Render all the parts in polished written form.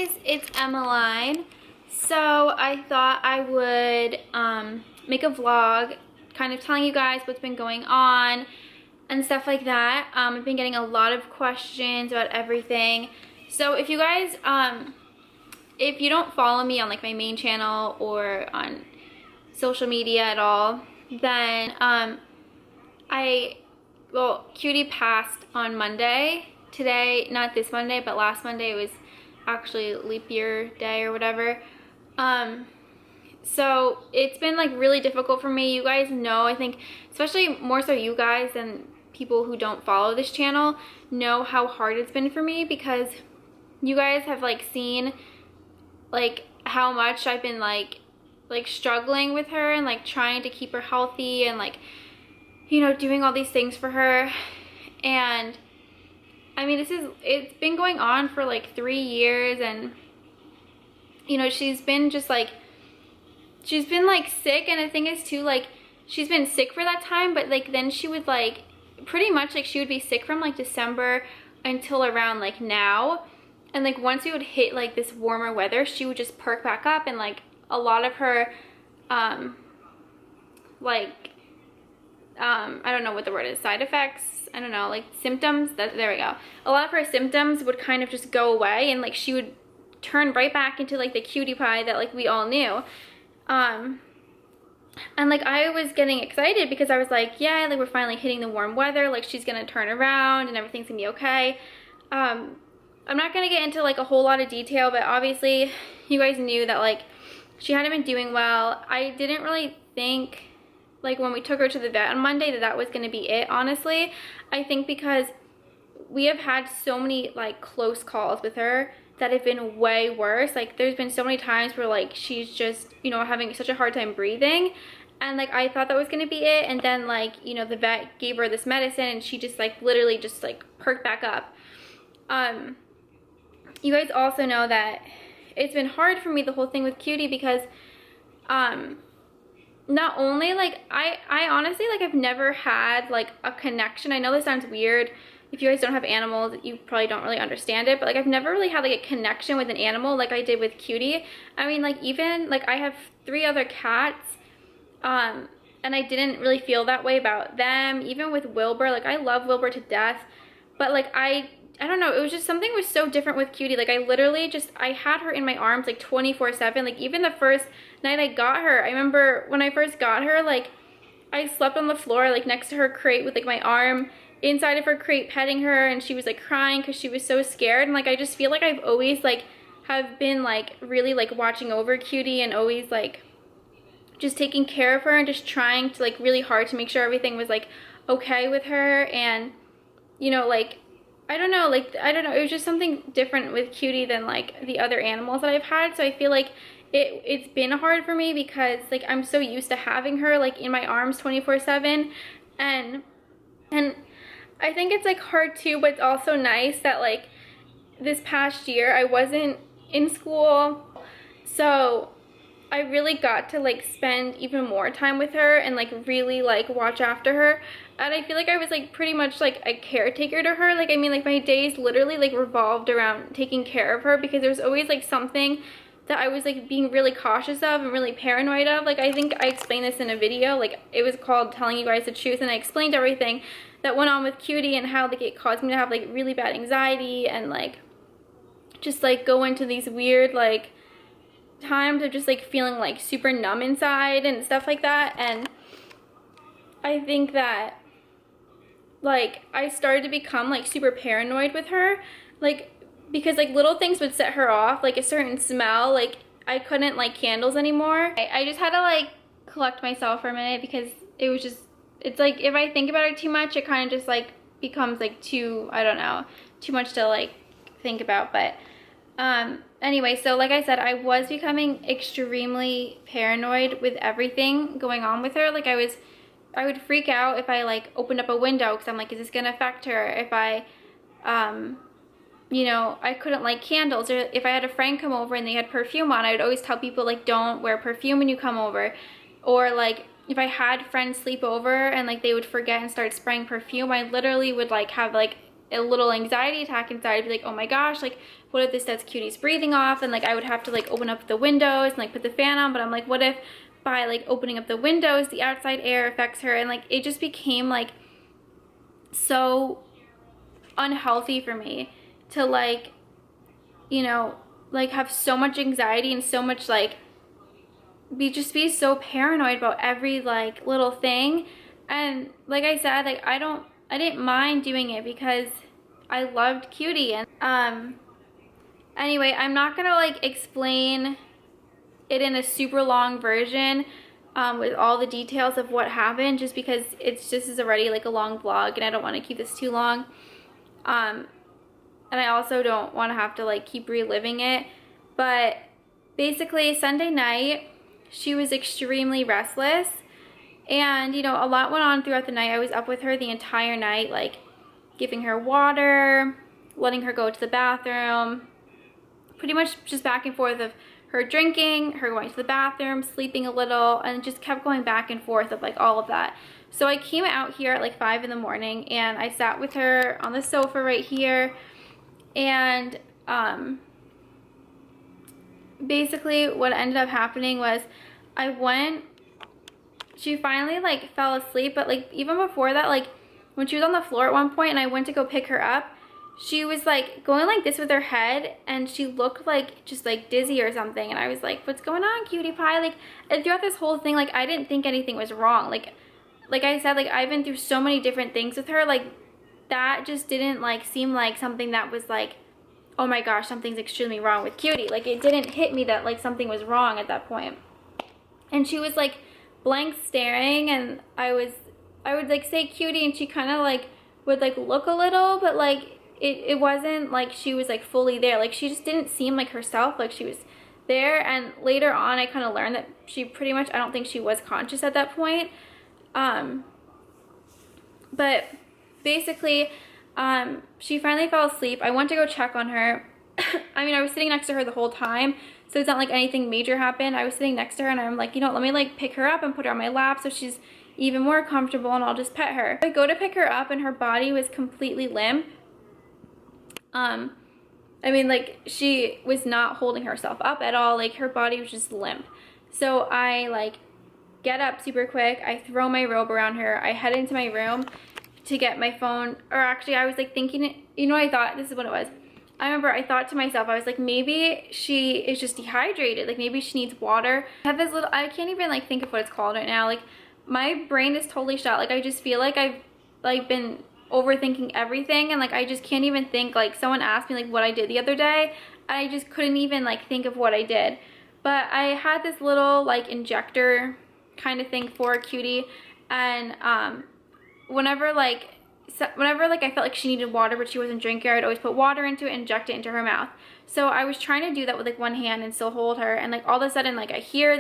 guys, it's Emmeline. So I thought I would make a vlog kind of telling you guys what's been going on and stuff like that. I've been getting a lot of questions about everything. So if you guys, if you don't follow me on like my main channel or on social media at all, then Cutie passed on Monday. Today, not this Monday, but last Monday, it was actually leap year day or whatever. So it's been like really difficult for me. You guys know, I think, especially more so you guys than people who don't follow this channel, know how hard it's been for me, because you guys have like seen like how much I've been like struggling with her and like trying to keep her healthy and like, you know, doing all these things for her. And I mean, it's been going on for like 3 years, and you know, she's been like sick. And the thing is too, like, she's been sick for that time, but like then she would like pretty much like she would be sick from like December until around like now. And like once we would hit like this warmer weather, she would just perk back up, and like a lot of her I don't know what the word is, side effects, I don't know, like symptoms, there we go. A lot of her symptoms would kind of just go away, and like she would turn right back into like the cutie pie that like we all knew. And like I was getting excited because I was like, yeah, like we're finally hitting the warm weather, like she's gonna turn around and everything's gonna be okay. I'm not gonna get into like a whole lot of detail, but obviously you guys knew that like she hadn't been doing well. I didn't really think, like when we took her to the vet on Monday, that was going to be it, honestly. I think because we have had so many like close calls with her that have been way worse. Like there's been so many times where like she's just, you know, having such a hard time breathing, and like I thought that was going to be it. And then like, you know, the vet gave her this medicine and she just like literally just like perked back up. You guys also know that it's been hard for me, the whole thing with Cutie, because not only like I honestly like I've never had like a connection. I know this sounds weird. If you guys don't have animals, you probably don't really understand it, but like I've never really had like a connection with an animal like I did with Cutie. I mean, like even like I have 3 other cats, and I didn't really feel that way about them. Even with Wilbur, like I love Wilbur to death, but like I don't know, it was just something was so different with Cutie. Like I literally just, I had her in my arms like 24/7. Like even the first night I got her, I remember when I first got her, like I slept on the floor like next to her crate with like my arm inside of her crate petting her, and she was like crying because she was so scared. And like I just feel like I've always like have been like really like watching over Cutie, and always like just taking care of her and just trying to like really hard to make sure everything was like okay with her. And you know, like I don't know, it was just something different with Cutie than like the other animals that I've had. So I feel like it's been hard for me because like I'm so used to having her like in my arms 24/7, and I think it's like hard too, but it's also nice that like this past year I wasn't in school, so I really got to like spend even more time with her and like really like watch after her. And I feel like I was like pretty much like a caretaker to her. Like I mean, like my days literally like revolved around taking care of her, because there was always like something that I was like being really cautious of and really paranoid of. Like I think I explained this in a video, like it was called Telling You Guys the Truth, and I explained everything that went on with Cutie and how like it caused me to have like really bad anxiety and like just like go into these weird like times of just like feeling like super numb inside and stuff like that. And I think that like I started to become like super paranoid with her, like because like little things would set her off, like a certain smell. Like I couldn't light candles anymore. I just had to like collect myself for a minute, because it was just, it's like if I think about it too much, it kind of just like becomes like too, I don't know, too much to like think about. But anyway, so like I said, I was becoming extremely paranoid with everything going on with her. Like I would freak out if I like opened up a window, because I'm like, is this gonna affect her? If I you know, I couldn't light candles, or if I had a friend come over and they had perfume on, I would always tell people like, don't wear perfume when you come over. Or like if I had friends sleep over and like they would forget and start spraying perfume, I literally would like have like a little anxiety attack inside. I'd be like, oh my gosh, like what if this sets Cutie's breathing off? And like I would have to like open up the windows and like put the fan on, but I'm like, what if by like opening up the windows the outside air affects her? And like it just became like so unhealthy for me to like, you know, like have so much anxiety and so much like be so paranoid about every like little thing. And like I said, like I didn't mind doing it because I loved Cutie. And anyway, I'm not gonna like explain it in a super long version with all the details of what happened, just because this is already like a long vlog and I don't want to keep this too long. And I also don't want to have to like keep reliving it. But basically Sunday night she was extremely restless, and you know, a lot went on throughout the night. I was up with her the entire night, like giving her water, letting her go to the bathroom, pretty much just back and forth of her drinking, her going to the bathroom, sleeping a little, and just kept going back and forth of like all of that. So I came out here at like 5 in the morning and I sat with her on the sofa right here, and basically what ended up happening was she finally like fell asleep, but like even before that, like when she was on the floor at one point and I went to go pick her up, she was like going like this with her head and she looked like just like dizzy or something. And I was like, what's going on, cutie pie? Like, and throughout this whole thing, like I didn't think anything was wrong. Like I said, like I've been through so many different things with her. Like that just didn't like seem like something that was like, oh my gosh, something's extremely wrong with Cutie. Like it didn't hit me that like something was wrong at that point. And she was like blank staring, and I would like say Cutie, and she kind of like would like look a little, but like it wasn't like she was like fully there. Like she just didn't seem like herself, like she was there. And later on I kind of learned that she pretty much, I don't think she was conscious at that point. But basically she finally fell asleep. I went to go check on her. I mean, I was sitting next to her the whole time, so it's not like anything major happened. I was sitting next to her and I'm like, you know, let me like pick her up and put her on my lap so she's even more comfortable, and I'll just pet her. I go to pick her up and her body was completely limp. I mean, like she was not holding herself up at all. Like her body was just limp. So I like get up super quick. I throw my robe around her. I head into my room to get my phone. Or actually I was like thinking, you know, I thought this is what it was. I remember I thought to myself, I was like, maybe she is just dehydrated. Like maybe she needs water. I have this little, I can't even like think of what it's called right now. Like my brain is totally shut. Like I just feel like I've like been overthinking everything, and like I just can't even think. Like someone asked me like what I did the other day, I just couldn't even like think of what I did. But I had this little like injector kind of thing for Cutie, and whenever like I felt like she needed water but she wasn't drinking, I'd always put water into it and inject it into her mouth. So I was trying to do that with like one hand and still hold her, and like all of a sudden like I hear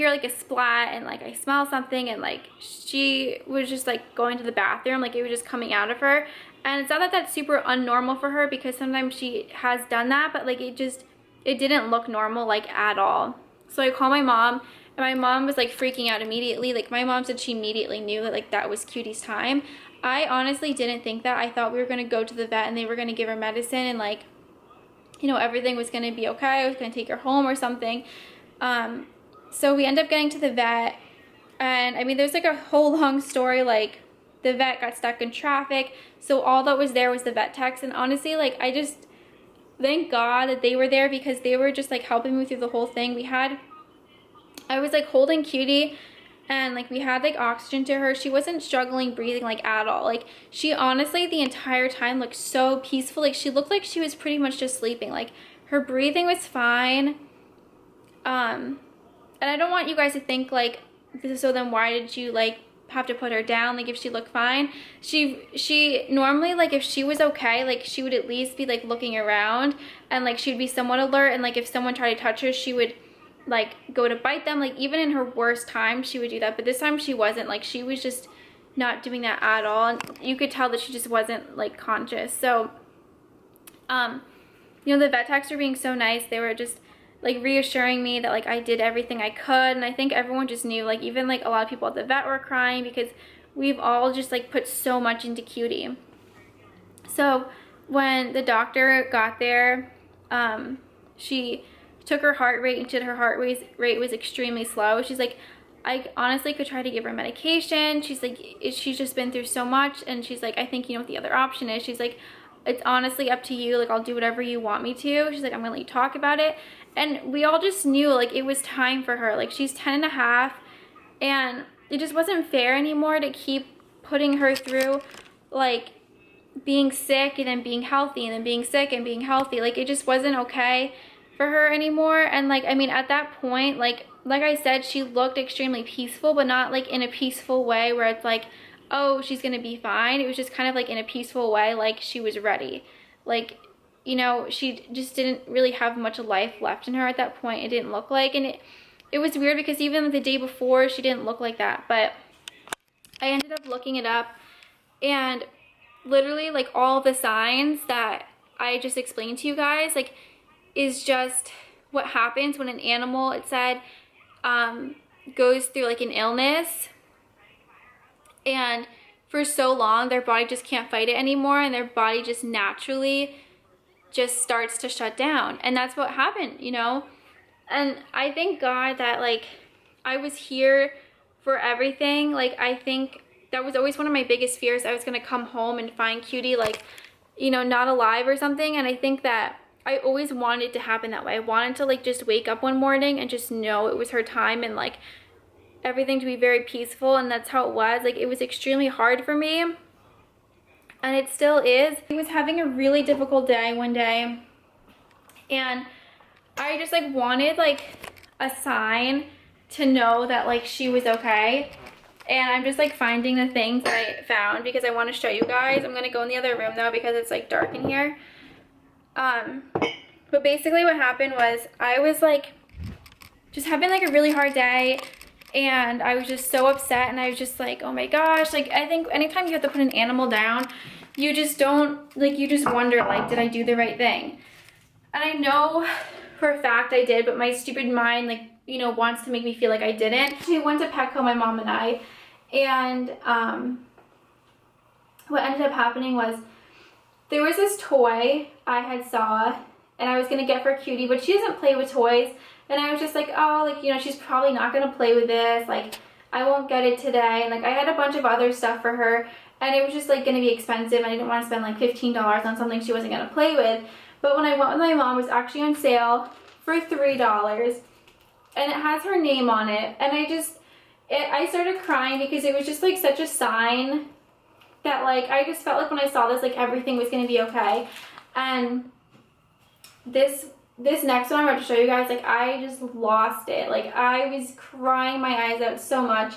like a splat, and like I smell something, and like she was just like going to the bathroom, like it was just coming out of her. And it's not that that's super unnormal for her, because sometimes she has done that, but like it didn't look normal like at all. So I called my mom, and my mom was like freaking out immediately. Like my mom said she immediately knew that like that was Cutie's time. I honestly didn't think that. I thought we were going to go to the vet and they were going to give her medicine, and like, you know, everything was going to be okay. I was going to take her home or something. So we end up getting to the vet, and I mean, there's like a whole long story. Like the vet got stuck in traffic, so all that was there was the vet techs. And honestly, like I just thank God that they were there, because they were just like helping me through the whole thing. I was like holding Cutie, and like we had like oxygen to her. She wasn't struggling breathing like at all. Like she honestly the entire time looked so peaceful. Like she looked like she was pretty much just sleeping. Like her breathing was fine. And I don't want you guys to think like, so then why did you like have to put her down, like if she looked fine? She normally, like if she was okay, like she would at least be like looking around, and like she'd be somewhat alert, and like if someone tried to touch her, she would like go to bite them. Like even in her worst time she would do that, but this time she wasn't. Like she was just not doing that at all, and you could tell that she just wasn't like conscious. So you know, the vet techs were being so nice. They were just like reassuring me that like I did everything I could, and I think everyone just knew. Like even like a lot of people at the vet were crying, because we've all just like put so much into Cutie. So when the doctor got there, she took her heart rate and said her heart rate was extremely slow. She's like, I honestly could try to give her medication. She's like, she's just been through so much. And she's like, I think you know what the other option is. She's like, it's honestly up to you. Like, I'll do whatever you want me to. She's like, I'm gonna let you talk about it. And we all just knew, like, it was time for her. Like, she's 10 and a half, and it just wasn't fair anymore to keep putting her through, like, being sick and then being healthy and then being sick and being healthy. Like, it just wasn't okay for her anymore. And, like, I mean, at that point, like I said, she looked extremely peaceful, but not, like, in a peaceful way where it's like, oh, she's gonna be fine. It was just kind of like in a peaceful way, like she was ready. Like, you know, she just didn't really have much life left in her at that point. It didn't look like, and it was weird because even the day before, she didn't look like that. But I ended up looking it up, and literally, like, all the signs that I just explained to you guys, like, is just what happens when an animal, it said, goes through, like, an illness, and for so long their body just can't fight it anymore, and their body just naturally just starts to shut down. And that's what happened, you know. And I thank God that, like, I was here for everything. Like, I think that was always one of my biggest fears. I was gonna come home and find Cutie, like, you know, not alive or something. And I think that I always wanted it to happen that way. I wanted to, like, just wake up one morning and just know it was her time, and, like, everything to be very peaceful. And that's how it was. Like, it was extremely hard for me, and it still is. I was having a really difficult day one day, and I just, like, wanted, like, a sign to know that, like, she was okay. And I'm just, like, finding the things that I found because I want to show you guys. I'm gonna go in the other room though because it's, like, dark in here. But basically what happened was I was, like, just having, like, a really hard day, and I was just so upset, and I was just like, oh my gosh. Like, I think anytime you have to put an animal down, you just don't, like, you just wonder, like, did I do the right thing? And I know for a fact I did, but my stupid mind, like, you know, wants to make me feel like I didn't. We went to Petco, my mom and I, and what ended up happening was there was this toy I had saw, and I was gonna get for Cutie, but she doesn't play with toys. And I was just like, oh, like, you know, she's probably not gonna play with this. Like, I won't get it today. And, like, I had a bunch of other stuff for her, and it was just, like, gonna be expensive. And I didn't want to spend, like, $15 on something she wasn't gonna play with. But when I went with my mom, it was actually on sale for $3, and it has her name on it. And I started crying because it was just, like, such a sign that, like, I just felt like when I saw this, like, everything was gonna be okay. And this next one I'm about to show you guys, like, I just lost it. Like, I was crying my eyes out so much.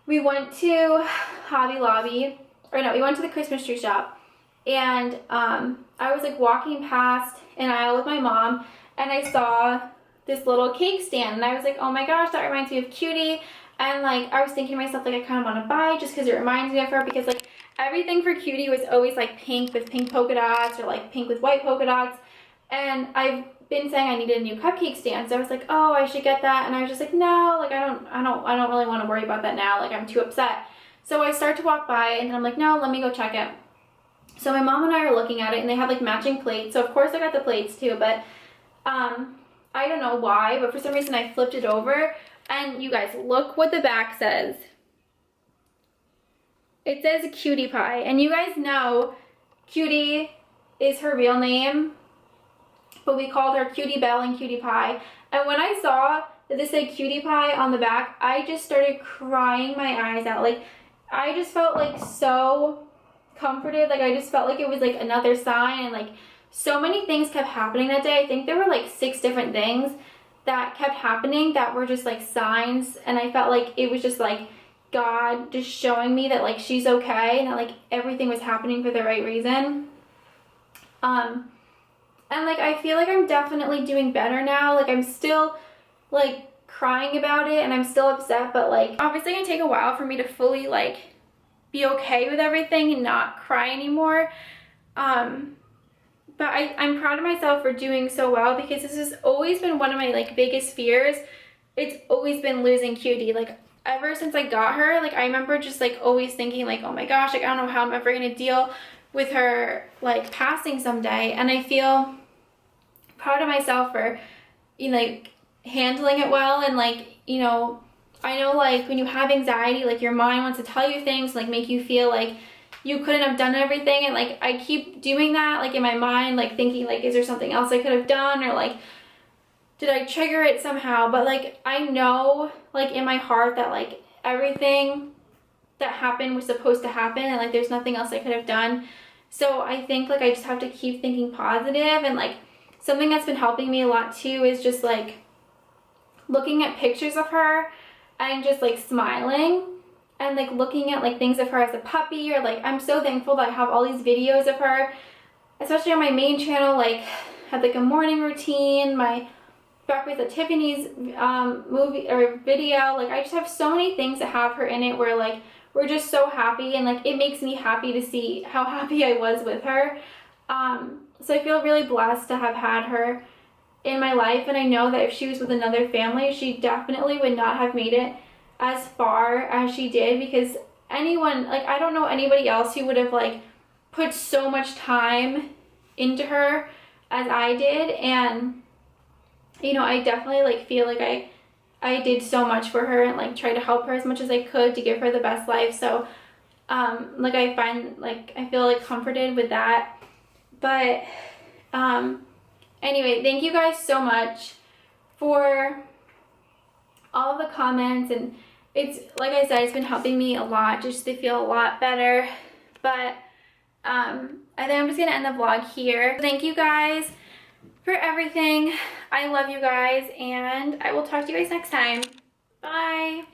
We went to Hobby Lobby, or no, we went to the Christmas tree shop, and I was, like, walking past an aisle with my mom, and I saw this little cake stand, and I was like, oh my gosh, that reminds me of Cutie. And, like, I was thinking to myself, like, I kind of want to buy it just because it reminds me of her, because, like, everything for Cutie was always, like, pink with pink polka dots, or, like, pink with white polka dots. And I've been saying I needed a new cupcake stand, so I was like, oh, I should get that. And I was just like, no, like, I don't really want to worry about that now. Like, I'm too upset. So I start to walk by, and then I'm like, no, let me go check it. So my mom and I are looking at it, and they have, like, matching plates. So of course I got the plates too, but I don't know why, but for some reason I flipped it over, and you guys, look what the back says. It says Cutie Pie, and you guys know Cutie is her real name, but we called her Cutie Belle and Cutie Pie. And when I saw that this said Cutie Pie on the back, I just started crying my eyes out. Like, I just felt, like, so comforted. Like, I just felt like it was, like, another sign, and, like, so many things kept happening that day. I think there were, like, 6 different things that kept happening that were just, like, signs, and I felt like it was just, like, God just showing me that, like, she's okay, and that, like, everything was happening for the right reason. And, like, I feel like I'm definitely doing better now. Like, I'm still, like, crying about it, and I'm still upset, but, like, obviously it's gonna take a while for me to fully, like, be okay with everything and not cry anymore. But I'm proud of myself for doing so well, because this has always been one of my, like, biggest fears. It's always been losing Cutie. Like, ever since I got her, like, I remember just, like, always thinking, like, oh my gosh, like, I don't know how I'm ever gonna deal with her like passing someday, and I feel proud of myself for, you know, like handling it well. And like, you know, I know like when you have anxiety, like your mind wants to tell you things, like make you feel like you couldn't have done everything, and like I keep doing that like in my mind, like thinking like, is there something else I could have done, or like did I trigger it somehow? But like I know like in my heart that like everything that happened was supposed to happen, and like there's nothing else I could have done. So I think like I just have to keep thinking positive. And like something that's been helping me a lot too is just like looking at pictures of her and just like smiling, and like looking at like things of her as a puppy, or like I'm so thankful that I have all these videos of her, especially on my main channel. Like had like a morning routine, my Breakfast at Tiffany's movie or video. Like I just have so many things that have her in it where like we're just so happy, and like it makes me happy to see how happy I was with her. So I feel really blessed to have had her in my life, and I know that if she was with another family, she definitely would not have made it as far as she did, because anyone, like I don't know anybody else who would have like put so much time into her as I did. And you know, I definitely like feel like I did so much for her, and like tried to help her as much as I could to give her the best life. So like I find like I feel like comforted with that. But anyway, thank you guys so much for all of the comments, and it's like I said, it's been helping me a lot just to feel a lot better. But I think I'm just gonna end the vlog here. Thank you guys for everything. I love you guys, and I will talk to you guys next time. Bye.